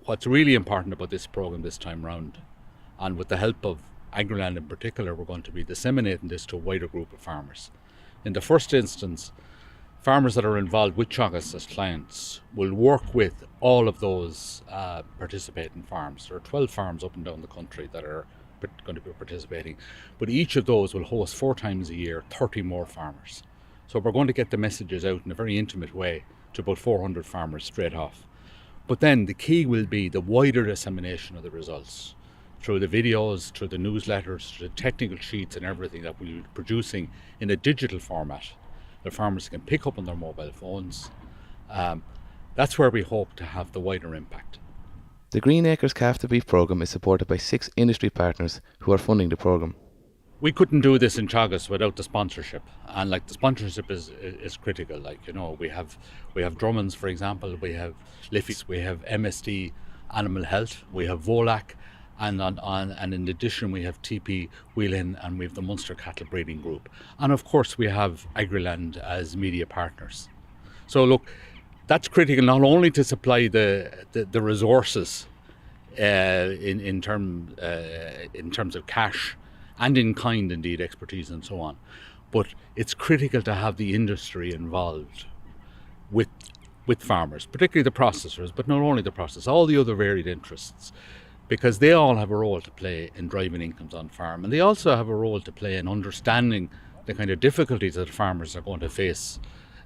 What's really important about this programme this time round, and with the help of AgriLand in particular, we're going to be disseminating this to a wider group of farmers. In the first instance, farmers that are involved with Teagasc as clients will work with all of those participating farms. There are 12 farms up and down the country that are going to be participating, but each of those will host 4 times a year 30 more farmers. So we're going to get the messages out in a very intimate way to about 400 farmers straight off. But then the key will be the wider dissemination of the results through the videos, through the newsletters, through the technical sheets and everything that we'll be producing in a digital format that farmers can pick up on their mobile phones. That's where we hope to have the wider impact.
The Green Acres Calf to Beef programme is supported by 6 industry partners who are funding the programme.
We couldn't do this in Teagasc without the sponsorship, and like the sponsorship is critical. Like, you know, we have Drummond's, for example, we have Liffey's, we have MSD Animal Health, we have Volac, and in addition we have TP Whelan, and we have the Munster Cattle Breeding Group, and of course we have AgriLand as media partners. So look, that's critical not only to supply the resources in terms of cash and in kind, indeed, expertise and so on, but it's critical to have the industry involved with farmers, particularly the processors, but not only the processors, all the other varied interests, because they all have a role to play in driving incomes on farm, and they also have a role to play in understanding the kind of difficulties that farmers are going to face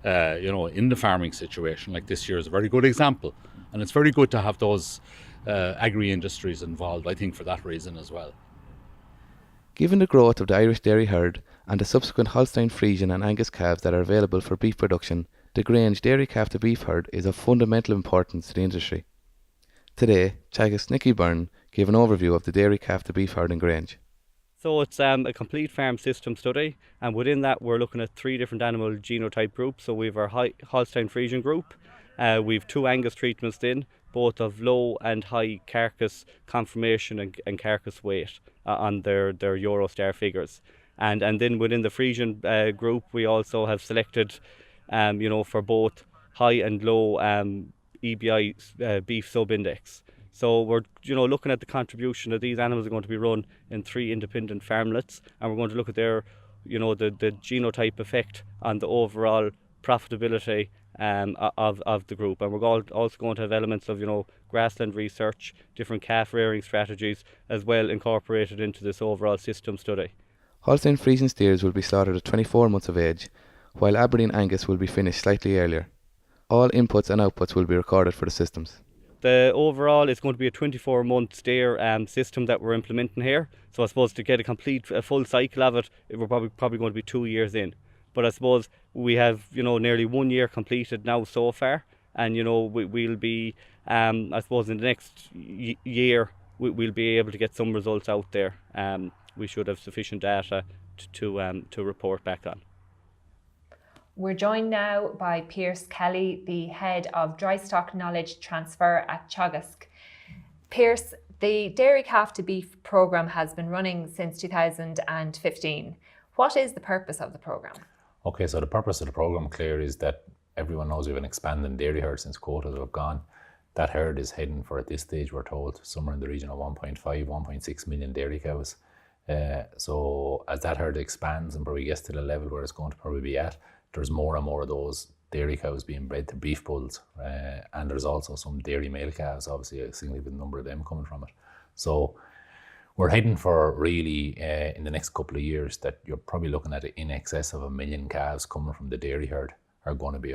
in the farming situation. Like this year is a very good example, and it's very good to have those agri-industries involved, I think, for that reason as well.
Given the growth of the Irish dairy herd and the subsequent Holstein Friesian and Angus calves that are available for beef production, the Grange dairy calf to beef herd is of fundamental importance to the industry. Today, Teagasc's Nicky BYRNE gave an overview of the dairy calf to beef herd in Grange.
So it's a complete farm system study, and within that we're looking at 3 different animal genotype groups. So we have our Holstein Friesian group, we've 2 Angus treatments in, both of low and high carcass conformation and carcass weight on their Eurostar figures. And then within the Friesian group we also have selected for both high and low EBI beef sub-index. So we're looking at the contribution that these animals are going to be run in 3 independent farmlets, and we're going to look at their the genotype effect on the overall profitability of the group. And we're also going to have elements of grassland research, different calf rearing strategies as well incorporated into this overall system study.
Holstein Friesian steers will be slaughtered at 24 months of age, while Aberdeen Angus will be finished slightly earlier. All inputs and outputs will be recorded for the systems.
The overall is going to be a 24-month steer system that we're implementing here. So I suppose to get a full cycle of it, we're probably going to be 2 years in. But I suppose we have nearly 1 year completed now so far, and we'll be I suppose in the next year we'll be able to get some results out there. We should have sufficient data to report back on.
We're joined now by Pearse Kelly, the head of Drystock Knowledge Transfer at Teagasc. Pearse, the Dairy Calf to Beef programme has been running since 2015. What is the purpose of the programme?
Okay, so the purpose of the programme, Claire, is that everyone knows we have an expanding dairy herd since quotas have gone. That herd is heading for, at this stage, we're told, somewhere in the region of 1.5, 1.6 million dairy cows. So as that herd expands and probably gets to the level where it's going to probably be at, there's more and more of those dairy cows being bred to beef bulls, and there's also some dairy male calves, obviously a significant number of them coming from it. So we're heading for really, in the next couple of years, that you're probably looking at in excess of 1 million calves coming from the dairy herd are going to be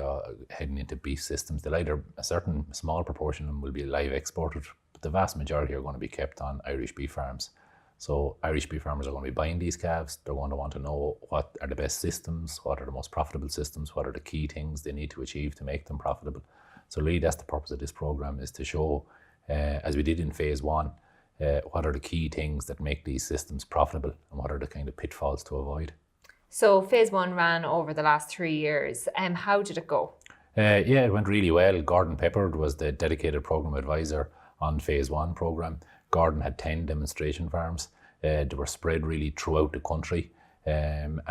heading into beef systems. They'll either, a certain small proportion of them will be live exported, but the vast majority are going to be kept on Irish beef farms. So Irish beef farmers are going to be buying these calves. They're going to want to know what are the best systems, what are the most profitable systems, what are the key things they need to achieve to make them profitable. So really that's the purpose of this programme, is to show, as we did in phase 1, what are the key things that make these systems profitable and what are the kind of pitfalls to avoid.
So phase 1 ran over the last 3 years. How did it go?
Yeah, it went really well. Gordon Peppard was the dedicated programme advisor on phase 1 programme. Gordon had 10 demonstration farms. They were spread really throughout the country, and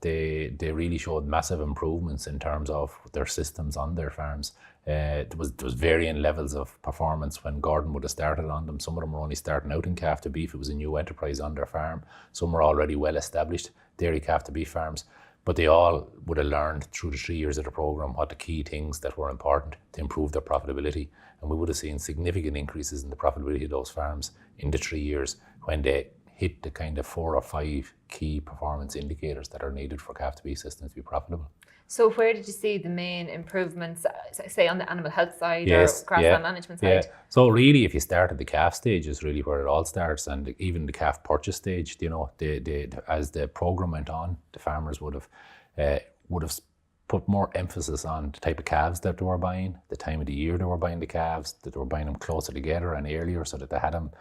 they really showed massive improvements in terms of their systems on their farms. There was varying levels of performance when Gordon would have started on them. Some of them were only starting out in calf to beef. It was a new enterprise on their farm. Some were already well established dairy calf to beef farms, but they all would have learned through the 3 years of the programme what the key things that were important to improve their profitability. And we would have seen significant increases in the profitability of those farms in the 3 years when they hit the kind of 4 or 5 key performance indicators that are needed for calf to beef systems to be profitable.
So where did you see the main improvements, say on the animal health side or grassland management side?
Yeah. So really, if you start at the calf stage is really where it all starts, and even the calf purchase stage, as the programme went on, the farmers would have put more emphasis on the type of calves that they were buying, the time of the year they were buying the calves, that they were buying them closer together and earlier so that they had them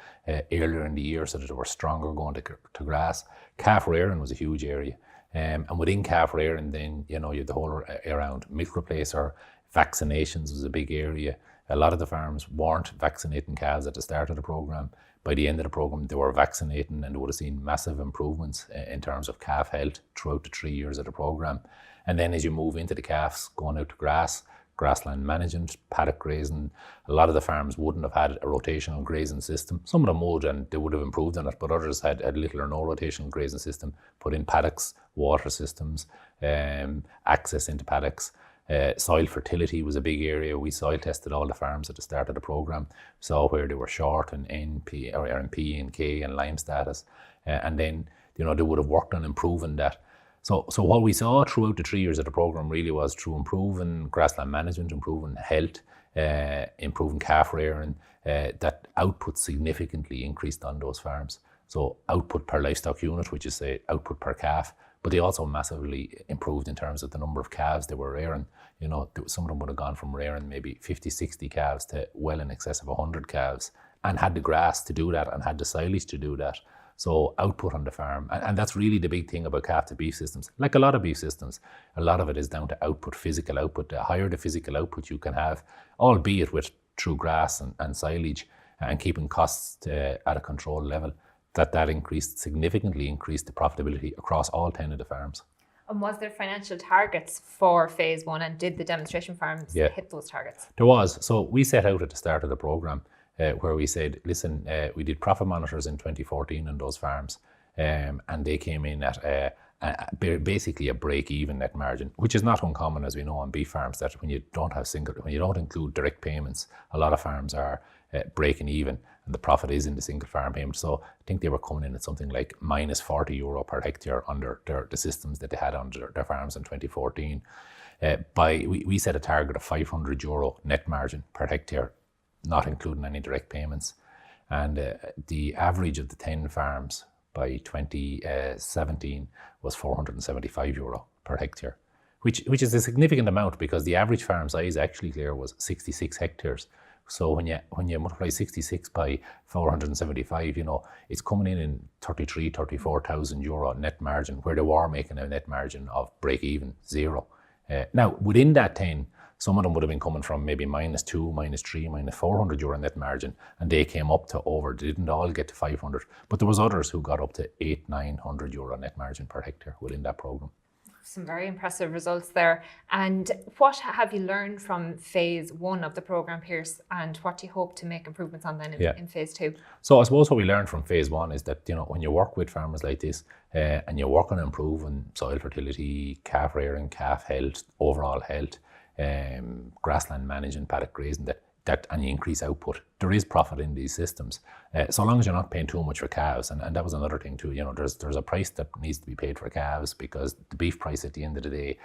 earlier in the year so that they were stronger going to grass. Calf rearing was a huge area. And within calf rearing, then, you had the whole around milk replacer, vaccinations was a big area. A lot of the farms weren't vaccinating calves at the start of the programme. By the end of the programme, they were vaccinating, and they would have seen massive improvements in terms of calf health throughout the 3 years of the programme. And then as you move into the calves, going out to grass, grassland management, paddock grazing, a lot of the farms wouldn't have had a rotational grazing system. Some of them would, and they would have improved on it, but others had little or no rotational grazing system, put in paddocks, water systems, access into paddocks. Soil fertility was a big area. We soil tested all the farms at the start of the programme, saw where they were short in NP or RNP and K and lime status, and then they would have worked on improving that. So what we saw throughout the 3 years of the programme really was through improving grassland management, improving health, improving calf rearing, that output significantly increased on those farms. So output per livestock unit, which is say output per calf, but they also massively improved in terms of the number of calves they were rearing. Some of them would have gone from rearing maybe 50, 60 calves to well in excess of 100 calves, and had the grass to do that and had the silage to do that. So output on the farm, and that's really the big thing about calf to beef systems. Like a lot of beef systems, a lot of it is down to output, physical output. The higher the physical output you can have, albeit through grass and silage, and keeping costs at a controlled level, that significantly increased the profitability across all 10 of the farms.
And was there financial targets for phase 1, and did the demonstration farms hit those targets?
There was. So we set out at the start of the programme where we said, listen, we did profit monitors in 2014 in those farms, and they came in at basically a break-even net margin, which is not uncommon, as we know, on beef farms, that when you don't include direct payments, a lot of farms are breaking even, and the profit is in the single farm payment. So I think they were coming in at something like minus €40 per hectare under the systems that they had under their farms in 2014. We set a target of €500 net margin per hectare, not including any direct payments. And the average of the 10 farms by 2017 was €475 per hectare, which is a significant amount, because the average farm size actually there was 66 hectares. So when you multiply 66 by 475, it's coming in €34,000 net margin, where they were making a net margin of break even, zero. Now within that 10, some of them would have been coming from maybe -2, -3, -400 net margin, and they came up to they didn't all get to 500, but there was others who got up to €800-900 net margin per hectare within that programme.
Some very impressive results there. And what have you learned from phase 1 of the programme, Pearse, and what do you hope to make improvements on then in phase 2?
So I suppose what we learned from phase 1 is that, when you work with farmers like this, and you work on improving soil fertility, calf rearing, calf health, overall health, grassland management, paddock grazing, and you increase output, there is profit in these systems, so long as you're not paying too much for calves. And that was another thing too. There's a price that needs to be paid for calves, because the beef price at the end of the day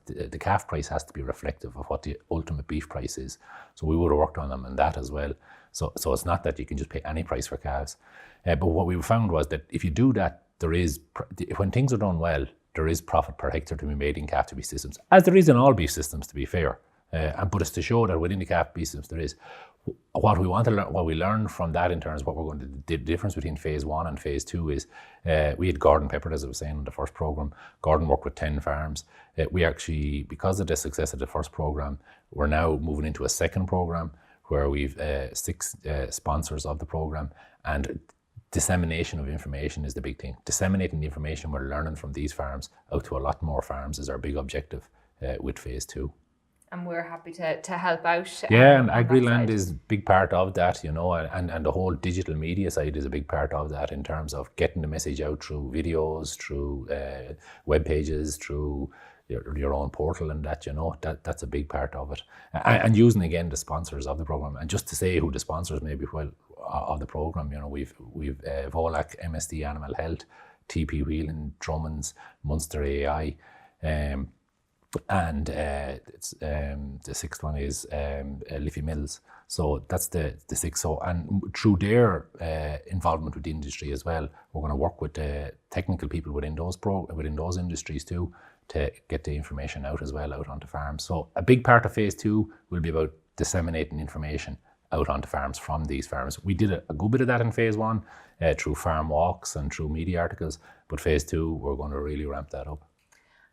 the calf price has to be reflective of what the ultimate beef price is. So we would have worked on them on that as well. So it's not that you can just pay any price for calves, but what we found was that if you do that, when things are done well, there is profit per hectare to be made in calf to beef systems, as there is in all beef systems, to be fair. But it's to show that within the calf beef systems there is. What we want to learn, what we learned from that in terms of what we're going to do, the difference between phase 1 and phase 2 is we had Gordon peppered, as I was saying, in the first programme. Gordon worked with 10 farms. We actually, because of the success of the first programme, we're now moving into a second programme where we've 6 sponsors of the programme, and dissemination of information is the big thing. Disseminating the information we're learning from these farms out to a lot more farms is our big objective with phase 2.
And we're happy to help out.
And AgriLand is a big part of that, and the whole digital media side is a big part of that, in terms of getting the message out through videos, through web pages, through your own portal, and that's a big part of it. And using again the sponsors of the programme. And just to say who the sponsors may be of the programme, we've Volac, MSD Animal Health, TP Whelan, Drummond's, Munster AI, and the sixth one is Liffey Mills. So that's the 6. So, and through their involvement with the industry as well, we're going to work with the technical people within those industries too, to get the information out as well, out onto farms. So a big part of phase 2 will be about disseminating information out onto farms from these farms. We did a good bit of that in phase 1 through farm walks and through media articles, but phase 2 we're going to really ramp that up.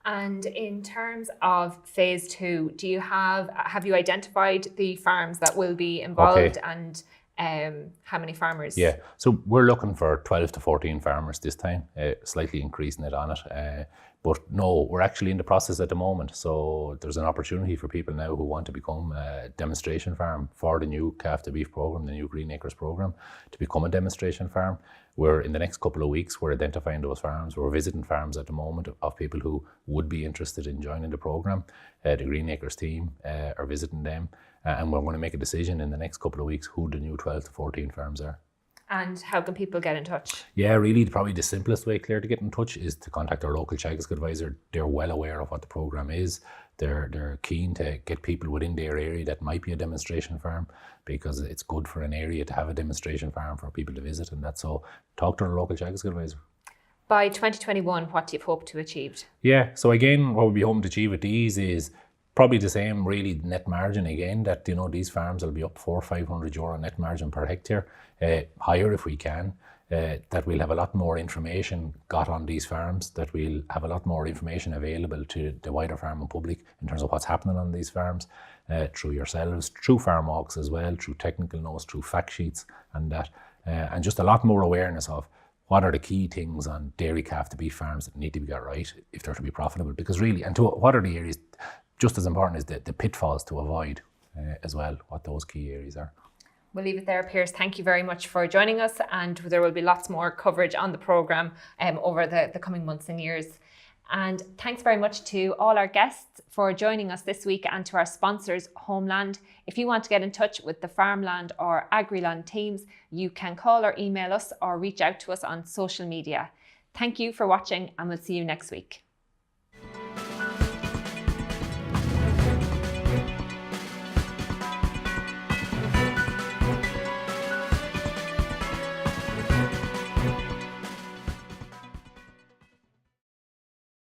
And in terms of phase 2, do you have you identified the farms that will be involved and how many farmers?
Yeah, so we're looking for 12 to 14 farmers this time, slightly increasing it on it. But no, we're actually in the process at the moment. So there's an opportunity for people now who want to become a demonstration farm for the new calf to beef program, the new Green Acres program, to become a demonstration farm. We're in the next couple of weeks, we're identifying those farms. We're visiting farms at the moment of people who would be interested in joining the program. The Green Acres team are visiting them, and we're going to make a decision in the next couple of weeks who the new 12 to 14 farms are.
And how can people get in touch?
Yeah, really, probably the simplest way, Claire, to get in touch is to contact our local Teagasc advisor. They're well aware of what the programme is. They're keen to get people within their area that might be a demonstration farm, because it's good for an area to have a demonstration farm for people to visit and that. So talk to our local Teagasc advisor.
By 2021, what do you hope to achieve?
Yeah, so again, what we'll be hoping to achieve with these is probably the same really net margin again, that these farms will be up €400 or €500 net margin per hectare, higher if we can, that we'll have a lot more information got on these farms, that we'll have a lot more information available to the wider farming public in terms of what's happening on these farms, through yourselves, through farm walks as well, through technical notes, through fact sheets and that, and just a lot more awareness of what are the key things on dairy calf to beef farms that need to be got right if they're to be profitable, because really, and to what are the areas, just as important is the pitfalls to avoid as well, what those key areas are.
We'll leave it there, Pearse. Thank you very much for joining us, and there will be lots more coverage on the programme over the coming months and years. And thanks very much to all our guests for joining us this week, and to our sponsors, HomeLand. If you want to get in touch with the FarmLand or AgriLand teams, you can call or email us or reach out to us on social media. Thank you for watching, and we'll see you next week.